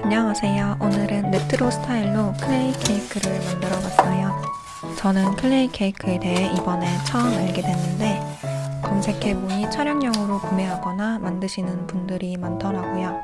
안녕하세요. 오늘은 레트로 스타일로 클레이 케이크를 만들어 봤어요. 저는 클레이 케이크에 대해 이번에 처음 알게 됐는데 검색해보니 촬영용으로 구매하거나 만드시는 분들이 많더라고요.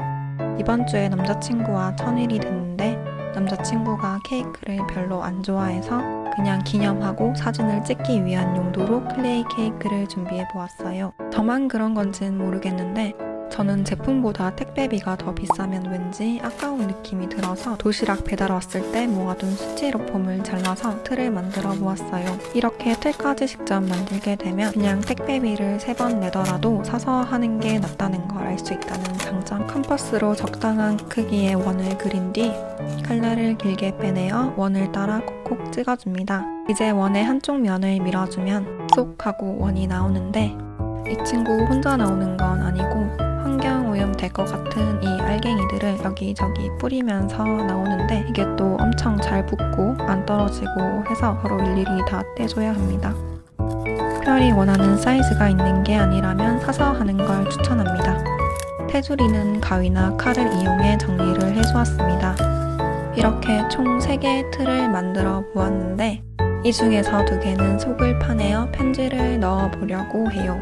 이번 주에 남자친구와 천일이 됐는데 남자친구가 케이크를 별로 안 좋아해서 그냥 기념하고 사진을 찍기 위한 용도로 클레이 케이크를 준비해 보았어요. 저만 그런 건지는 모르겠는데 저는 제품보다 택배비가 더 비싸면 왠지 아까운 느낌이 들어서 도시락 배달 왔을 때 모아둔 스티로폼을 잘라서 틀을 만들어 보았어요. 이렇게 틀까지 직접 만들게 되면 그냥 택배비를 3번 내더라도 사서 하는 게 낫다는 걸 알 수 있다는 장점. 컴퍼스로 적당한 크기의 원을 그린 뒤 칼날을 길게 빼내어 원을 따라 콕콕 찍어줍니다. 이제 원의 한쪽 면을 밀어주면 쏙 하고 원이 나오는데 이 친구 혼자 나오는 건 아니고 환경오염 될 것 같은 이 알갱이들을 여기저기 뿌리면서 나오는데 이게 또 엄청 잘 붙고 안 떨어지고 해서 바로 일일이 다 떼줘야 합니다. 특별히 원하는 사이즈가 있는 게 아니라면 사서 하는 걸 추천합니다. 테두리는 가위나 칼을 이용해 정리를 해주었습니다. 이렇게 총 3개의 틀을 만들어 보았는데 이 중에서 2개는 속을 파내어 편지를 넣어 보려고 해요.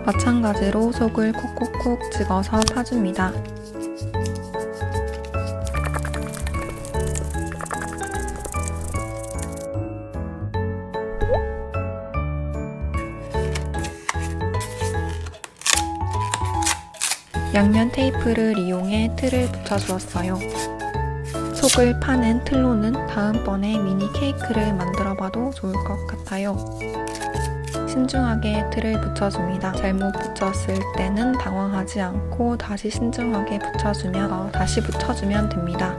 마찬가지로 속을 콕콕콕 찍어서 파줍니다. 양면 테이프를 이용해 틀을 붙여주었어요. 속을 파는 틀로는 다음번에 미니 케이크를 만들어봐도 좋을 것 같아요. 신중하게 틀을 붙여줍니다. 잘못 붙였을 때는 당황하지 않고 다시 신중하게 붙여주면 다시 붙여주면 됩니다.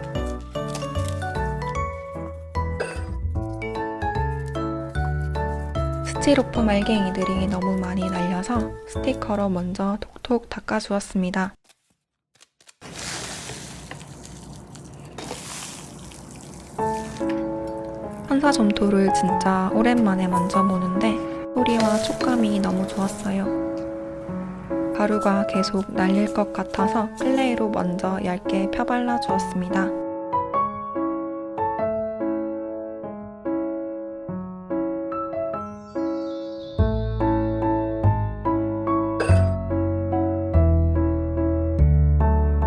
스티로폼 알갱이들이 너무 많이 날려서 스티커로 먼저 톡톡 닦아주었습니다. 한사점토를 진짜 오랜만에 만져보는데 소리와 촉감이 너무 좋았어요. 가루가 계속 날릴 것 같아서 클레이로 먼저 얇게 펴발라 주었습니다.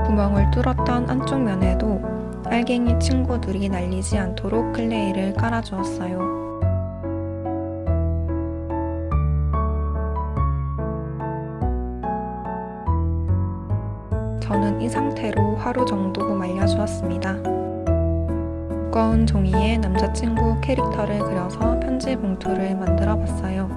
구멍을 뚫었던 안쪽 면에도 알갱이 친구들이 날리지 않도록 클레이를 깔아주었어요. 저는 이 상태로 하루 정도 말려주었습니다. 두꺼운 종이에 남자친구 캐릭터를 그려서 편지 봉투를 만들어 봤어요.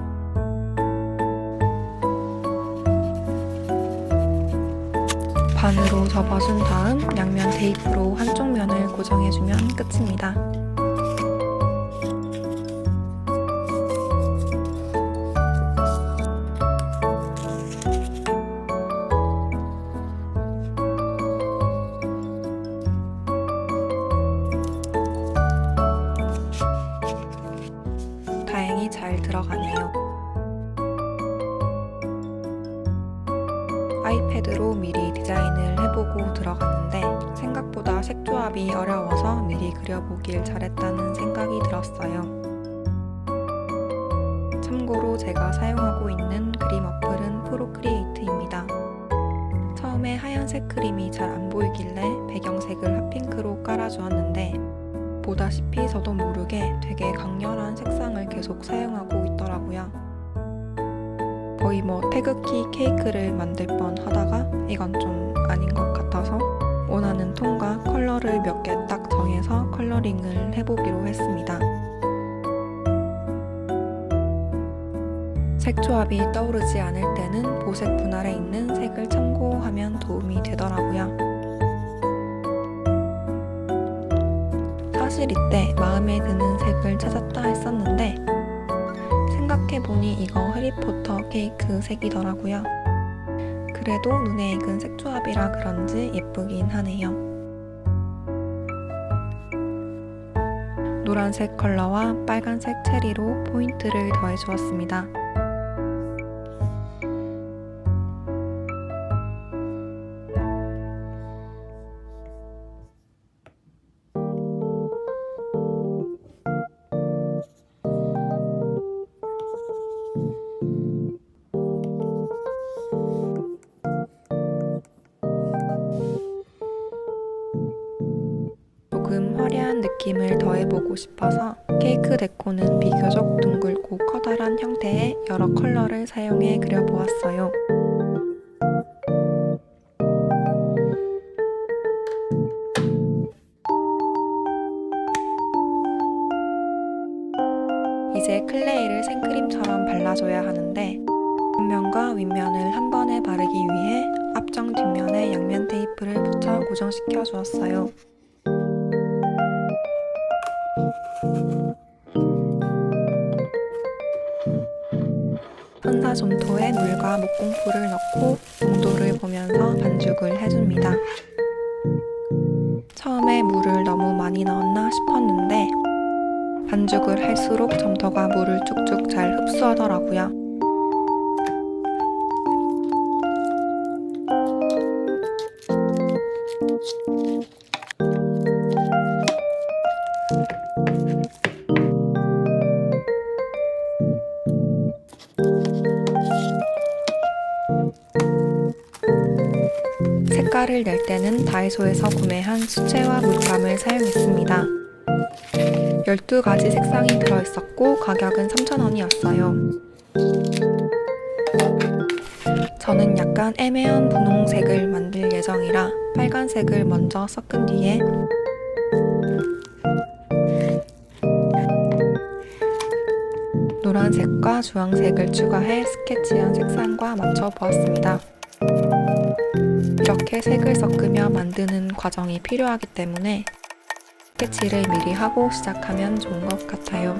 반으로 접어준 다음 양면 테이프로 한쪽 면을 고정해주면 끝입니다. 다행히 잘 들어가네요. 아이패드로 미리 디자인을 해보고 들어갔는데 생각보다 색조합이 어려워서 미리 그려보길 잘했다는 생각이 들었어요. 참고로 제가 사용하고 있는 그림 어플은 프로크리에이트입니다. 처음에 하얀색 그림이 잘 안 보이길래 배경색을 핫핑크로 깔아주었는데 보다시피 저도 모르게 되게 강렬한 색상을 계속 사용하고 있더라고요. 거의 태극기 케이크를 만들 뻔 하다가 이건 좀 아닌 것 같아서 원하는 톤과 컬러를 몇 개 딱 정해서 컬러링을 해보기로 했습니다. 색 조합이 떠오르지 않을 때는 보색 분할에 있는 색을 참고하면 도움이 되더라고요. 사실 이때 마음에 드는 색을 찾았다 했었는데 생각해보니 이거 해리포터 케이크 색이더라고요. 그래도 눈에 익은 색조합이라 그런지 예쁘긴 하네요. 노란색 컬러와 빨간색 체리로 포인트를 더해주었습니다. 느낌을 더해보고 싶어서 케이크 데코는 비교적 둥글고 커다란 형태의 여러 컬러를 사용해 그려보았어요. 이제 클레이를 생크림처럼 발라줘야 하는데 앞면과 윗면을 한 번에 바르기 위해 앞정 뒷면에 양면 테이프를 붙여 고정시켜 주었어요. 선사점토에 물과 목공풀을 넣고 농도를 보면서 반죽을 해줍니다. 처음에 물을 너무 많이 넣었나 싶었는데 반죽을 할수록 점토가 물을 쭉쭉 잘 흡수하더라고요. 색깔을 낼 때는 다이소에서 구매한 수채화 물감을 사용했습니다. 12가지 색상이 들어있었고 가격은 3,000원이었어요. 저는 약간 애매한 분홍색을 만들 예정이라 빨간색을 먼저 섞은 뒤에 노란색과 주황색을 추가해 스케치한 색상과 맞춰 보았습니다. 이렇게 색을 섞으며 만드는 과정이 필요하기 때문에 스케치를 미리 하고 시작하면 좋은 것 같아요.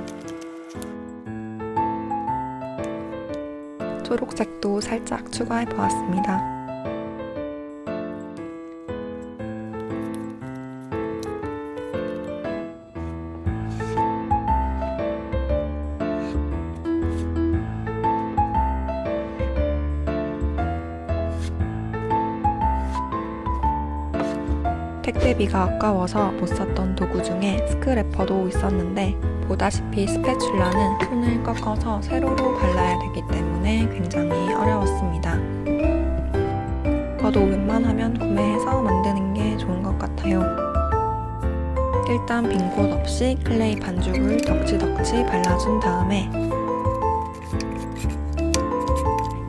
초록색도 살짝 추가해 보았습니다. 택배비가 아까워서 못 샀던 도구 중에 스크래퍼도 있었는데 보다시피 스패츌라는 손을 꺾어서 세로로 발라야 되기 때문에 굉장히 어려웠습니다. 저도 웬만하면 구매해서 만드는 게 좋은 것 같아요. 일단 빈 곳 없이 클레이 반죽을 덕지덕지 발라준 다음에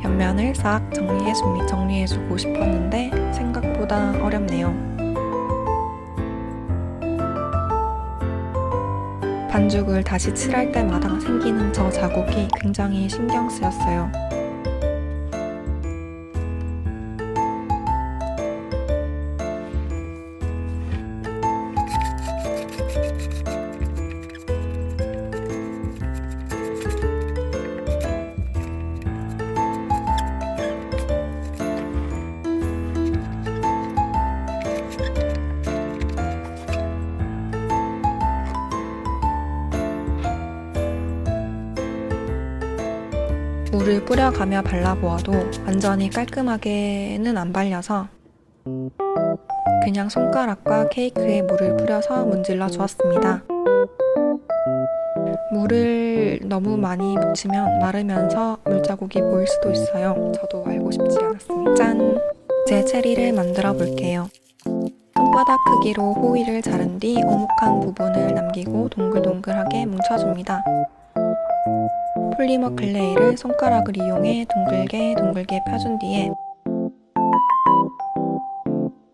옆면을 싹 정리해주고 싶었는데 생각보다 어렵네요. 반죽을 다시 칠할 때마다 생기는 저 자국이 굉장히 신경 쓰였어요. 물을 뿌려가며 발라보아도 완전히 깔끔하게는 안 발려서 그냥 손가락과 케이크에 물을 뿌려서 문질러 주었습니다. 물을 너무 많이 묻히면 마르면서 물자국이 보일 수도 있어요. 저도 알고 싶지 않았습니다. 짠! 제 체리를 만들어 볼게요. 손바닥 크기로 호일을 자른 뒤 오목한 부분을 남기고 동글동글하게 뭉쳐줍니다. 폴리머 클레이를 손가락을 이용해 둥글게 펴준 뒤에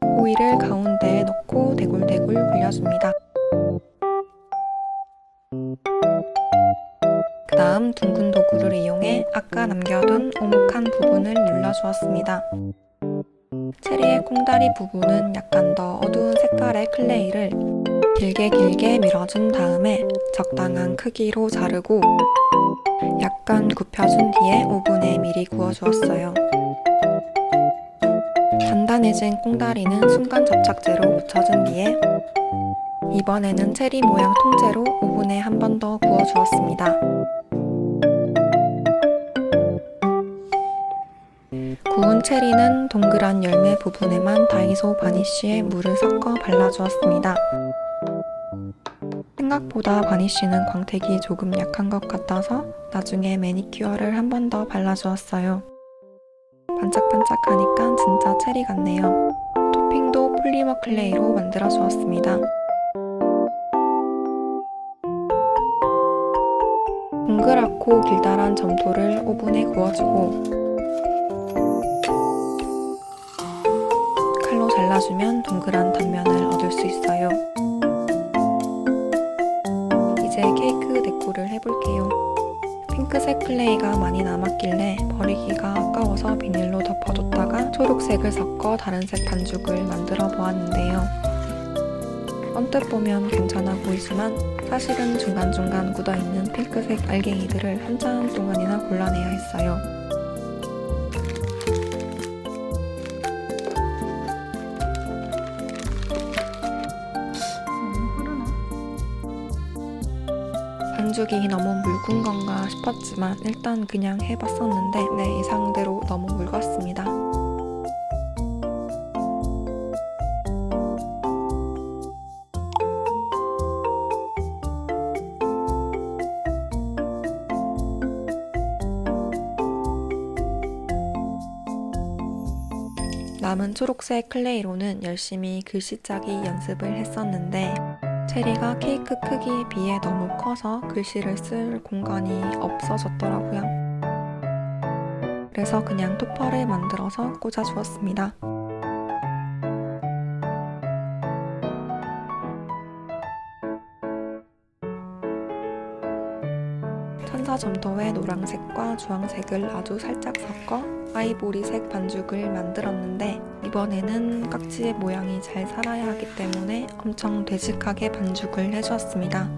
호일을 가운데에 넣고 대굴대굴 굴려줍니다. 그 다음 둥근 도구를 이용해 아까 남겨둔 오목한 부분을 눌러주었습니다. 체리의 콩다리 부분은 약간 더 어두운 색깔의 클레이를 길게 밀어준 다음에 적당한 크기로 자르고 약간 굽혀준 뒤에 오븐에 미리 구워주었어요. 단단해진 콩다리는 순간 접착제로 붙여준 뒤에 이번에는 체리 모양 통째로 오븐에 한 번 더 구워주었습니다. 구운 체리는 동그란 열매 부분에만 다이소 바니쉬에 물을 섞어 발라주었습니다. 생각보다 바니쉬는 광택이 조금 약한 것 같아서 나중에 매니큐어를 한 번 더 발라주었어요. 반짝반짝하니까 진짜 체리 같네요. 토핑도 폴리머 클레이로 만들어 주었습니다. 동그랗고 길다란 점토를 오븐에 구워주고 칼로 잘라주면 동그란 단면을 얻을 수 있어요. 이제 케이크 데코를 해볼게요. 핑크색 클레이가 많이 남았길래 버리기가 아까워서 비닐로 덮어뒀다가 초록색을 섞어 다른 색 반죽을 만들어 보았는데요. 언뜻 보면 괜찮아 보이지만 사실은 중간중간 묻어있는 핑크색 알갱이들을 한참 동안이나 골라내야 했어요. 반죽이 너무 묽은 건가 싶었지만 일단 그냥 해봤었는데 내 예상대로 너무 묽었습니다. 남은 초록색 클레이로는 열심히 글씨짜기 연습을 했었는데 체리가 케이크 크기에 비해 너무 커서 글씨를 쓸 공간이 없어졌더라고요. 그래서 그냥 토퍼를 만들어서 꽂아주었습니다. 천사점토에 노란색과 주황색을 아주 살짝 섞어 아이보리색 반죽을 만들었는데 이번에는 깍지의 모양이 잘 살아야 하기 때문에 엄청 되직하게 반죽을 해주었습니다.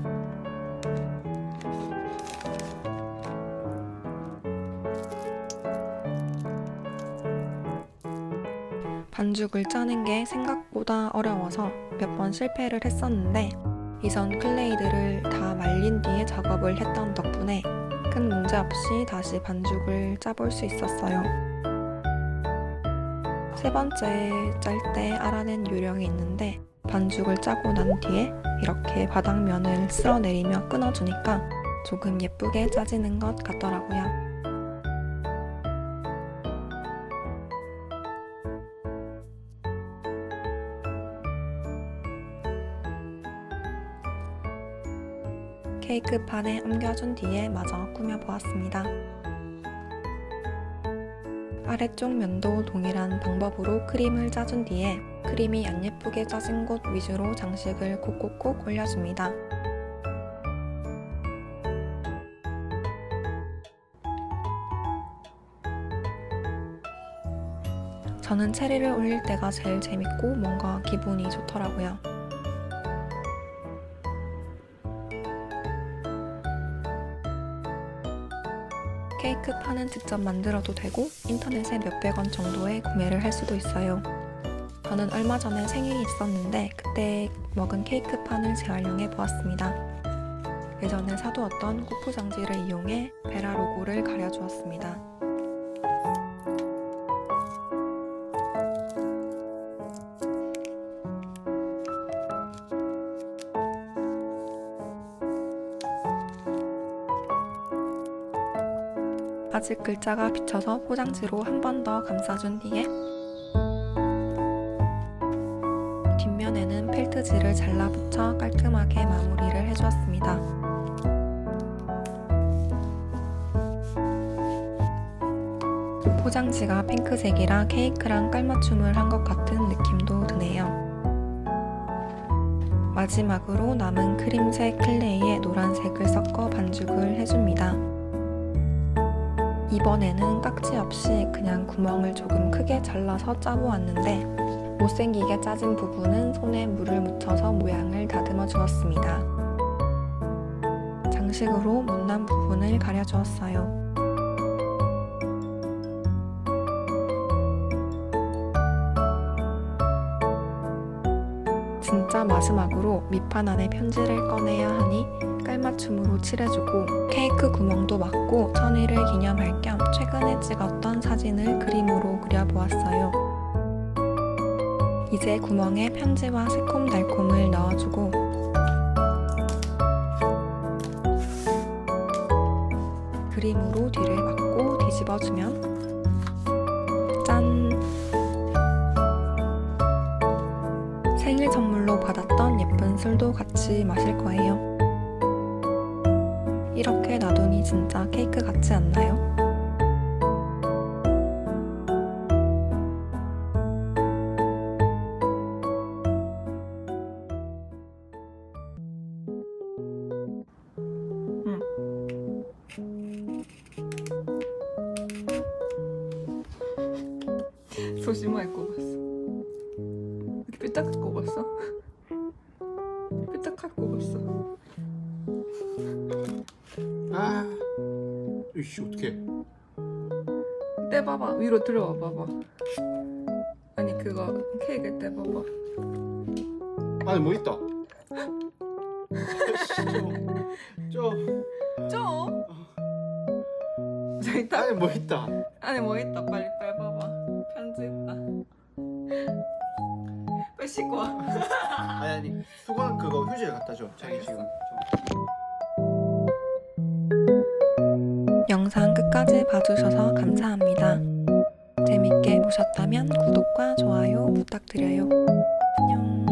반죽을 짜는 게 생각보다 어려워서 몇 번 실패를 했었는데 이전 클레이들을 다 말린 뒤에 작업을 했던 덕분에 큰 문제 없이 다시 반죽을 짜볼 수 있었어요. 세 번째 짤 때 알아낸 요령이 있는데 반죽을 짜고 난 뒤에 이렇게 바닥면을 쓸어내리며 끊어주니까 조금 예쁘게 짜지는 것 같더라고요. 케이크 판에 옮겨준 뒤에 마저 꾸며보았습니다. 아래쪽 면도 동일한 방법으로 크림을 짜준 뒤에 크림이 안 예쁘게 짜진 곳 위주로 장식을 콕콕콕 올려줍니다. 저는 체리를 올릴 때가 제일 재밌고 뭔가 기분이 좋더라고요. 케이크 판은 직접 만들어도 되고 인터넷에 몇백 원 정도에 구매를 할 수도 있어요. 저는 얼마 전에 생일이 있었는데 그때 먹은 케이크 판을 재활용해 보았습니다. 예전에 사두었던 고프장지를 이용해 베라 로고를 가려주었습니다. 아직 글자가 비쳐서 포장지로 한 번 더 감싸준 뒤에 뒷면에는 펠트지를 잘라붙여 깔끔하게 마무리를 해주었습니다. 포장지가 핑크색이라 케이크랑 깔맞춤을 한 것 같은 느낌도 드네요. 마지막으로 남은 크림색 클레이에 노란색을 섞어 반죽을 해줍니다. 이번에는 깍지 없이 그냥 구멍을 조금 크게 잘라서 짜보았는데 못생기게 짜진 부분은 손에 물을 묻혀서 모양을 다듬어 주었습니다. 장식으로 못난 부분을 가려주었어요. 진짜 마지막으로 밑판 안에 편지를 꺼내야 하니 깔맞춤으로 칠해주고 케이크 구멍도 막고 천일을 기념할 겸 최근에 찍었던 사진을 그림으로 그려보았어요. 이제 구멍에 편지와 새콤달콤을 넣어주고 그림으로 뒤를 막고 뒤집어주면 짠! 생일 선물로 받았던 예쁜 술도 같이 마실 거예요. 이렇게 놔두니 진짜 케이크 같지 않나요? 조심하게 꼽았어. 이렇게 삐딱하게 꼽았어? 삐딱하게 꼽았어. 아, 이씨 어떡해. 떼봐봐. 위로 들어와 봐봐. 아니 그거 케이크 떼봐봐. 안에 뭐 있다. 아이씨, 좀. 저기 있다. 안에 뭐 있다. 안에 뭐 있다. 빨리 빼봐봐. 편지 있다. 빨리 씻고 와. 아니 수건 그거 휴지에 갖다 줘. 자기 알겠어. 지금. 영상 끝까지 봐주셔서 감사합니다. 재밌게 보셨다면 구독과 좋아요 부탁드려요. 안녕.